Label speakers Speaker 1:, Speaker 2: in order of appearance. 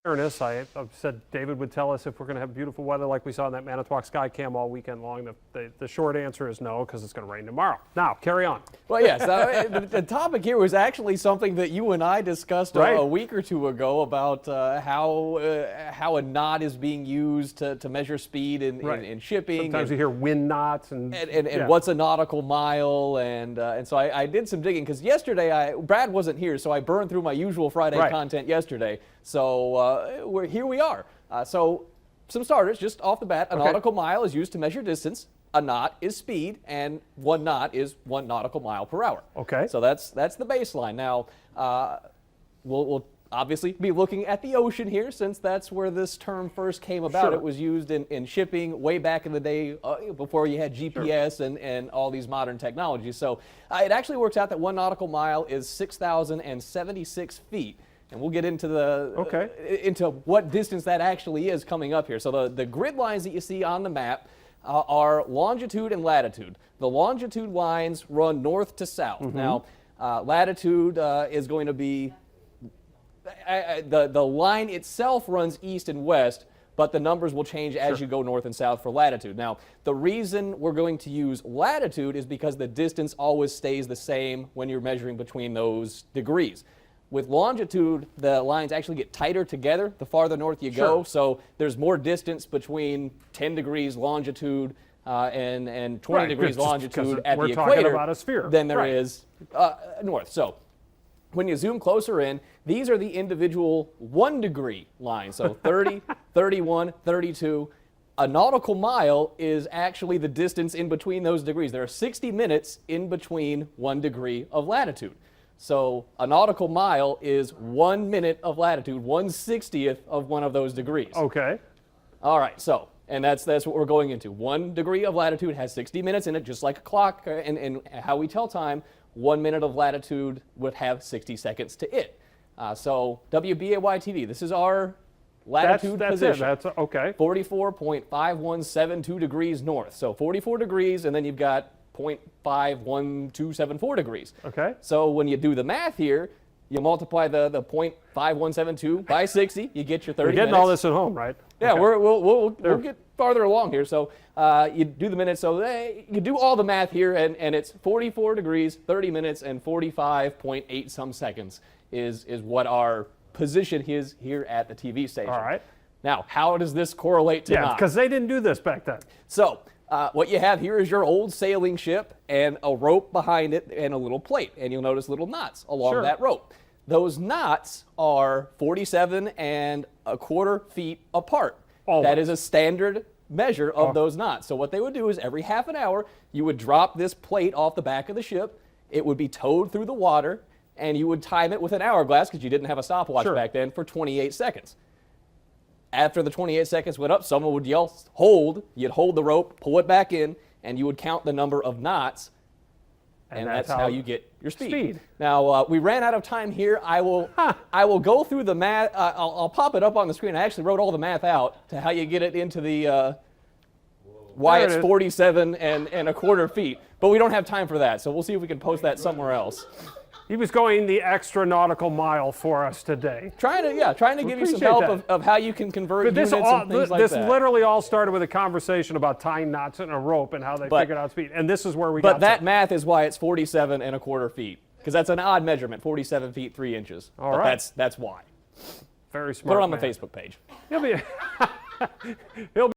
Speaker 1: Ernst, I said David would tell us if we're going to have beautiful weather like we saw in that Manitowoc sky cam all weekend long. The short answer is no, because it's going to rain tomorrow. Now, carry on.
Speaker 2: Well, yes, the topic here was actually something that you and I discussed a week or two ago about how a knot is being used to measure speed in shipping.
Speaker 1: Sometimes you hear wind knots and
Speaker 2: what's a nautical mile, and so I did some digging because yesterday Brad wasn't here, so I burned through my usual Friday content yesterday. So here we are. So some starters, just off the bat, a nautical mile is used to measure distance. A knot is speed, and 1 knot is 1 nautical mile per hour.
Speaker 1: Okay.
Speaker 2: So that's the baseline. Now, we'll obviously be looking at the ocean here, since that's where this term first came about.
Speaker 1: Sure.
Speaker 2: It was used in shipping way back in the day, before you had GPS and all these modern technologies. So it actually works out that 1 nautical mile is 6,076 feet. And we'll get into into what distance that actually is coming up here. So the grid lines that you see on the map are longitude and latitude. The longitude lines run north to south. Now, latitude is going to be, the line itself runs east and west, but the numbers will change as you go north and south for latitude. Now, the reason we're going to use latitude is because the distance always stays the same when you're measuring between those degrees. With longitude, the lines actually get tighter together the farther north you go, so there's more distance between 10 degrees longitude and 20 degrees longitude at the equator
Speaker 1: about a sphere.
Speaker 2: Than there is north. So when you zoom closer in, these are the individual 1 degree lines, so 30, 31, 32. A nautical mile is actually the distance in between those degrees. There are 60 minutes in between 1 degree of latitude. So a nautical mile is 1 minute of latitude, 1/60th of one of those degrees.
Speaker 1: Okay.
Speaker 2: All right, so, and that's what we're going into. 1 degree of latitude has 60 minutes in it, just like a clock, and how we tell time, 1 minute of latitude would have 60 seconds to it. So WBAY-TV, this is our latitude position.
Speaker 1: That's okay.
Speaker 2: 44.5172 degrees north. So 44 degrees, and then you've got 0.51274 degrees.
Speaker 1: Okay.
Speaker 2: So when you do the math here, you multiply the 0.5172 by 60, you get your 30 minutes.
Speaker 1: You're getting all this at home, right?
Speaker 2: Yeah, okay. We'll get farther along here. So you do the minutes. So you do all the math here, and it's 44 degrees, 30 minutes, and 45.8 some seconds is what our position is here at the TV station.
Speaker 1: All right.
Speaker 2: Now, how does this correlate to knots?
Speaker 1: Because they didn't do this back then.
Speaker 2: So what you have here is your old sailing ship and a rope behind it and a little plate. And you'll notice little knots along that rope. Those knots are 47¼ feet apart.
Speaker 1: Always.
Speaker 2: That is a standard measure of those knots. So what they would do is every half an hour, you would drop this plate off the back of the ship. It would be towed through the water, and you would time it with an hourglass, because you didn't have a stopwatch back then, for 28 seconds. After the 28 seconds went up, someone would yell, hold. You'd hold the rope, pull it back in, and you would count the number of knots, and that's how you get your speed. Now, we ran out of time here. I will go through the math. I'll pop it up on the screen. I actually wrote all the math out to how you get it into the why it's 47¼ feet. But we don't have time for that, so we'll see if we can post that somewhere else.
Speaker 1: He was going the extra nautical mile for us today.
Speaker 2: Trying to give you some help of how you can convert units and things like that.
Speaker 1: This literally all started with a conversation about tying knots in a rope and how they figured out speed. And this is where we got.
Speaker 2: But that math is why it's 47¼ feet, because that's an odd measurement, 47 feet 3 inches.
Speaker 1: All right.
Speaker 2: That's why.
Speaker 1: Very smart.
Speaker 2: Put it on the Facebook page.
Speaker 1: He'll be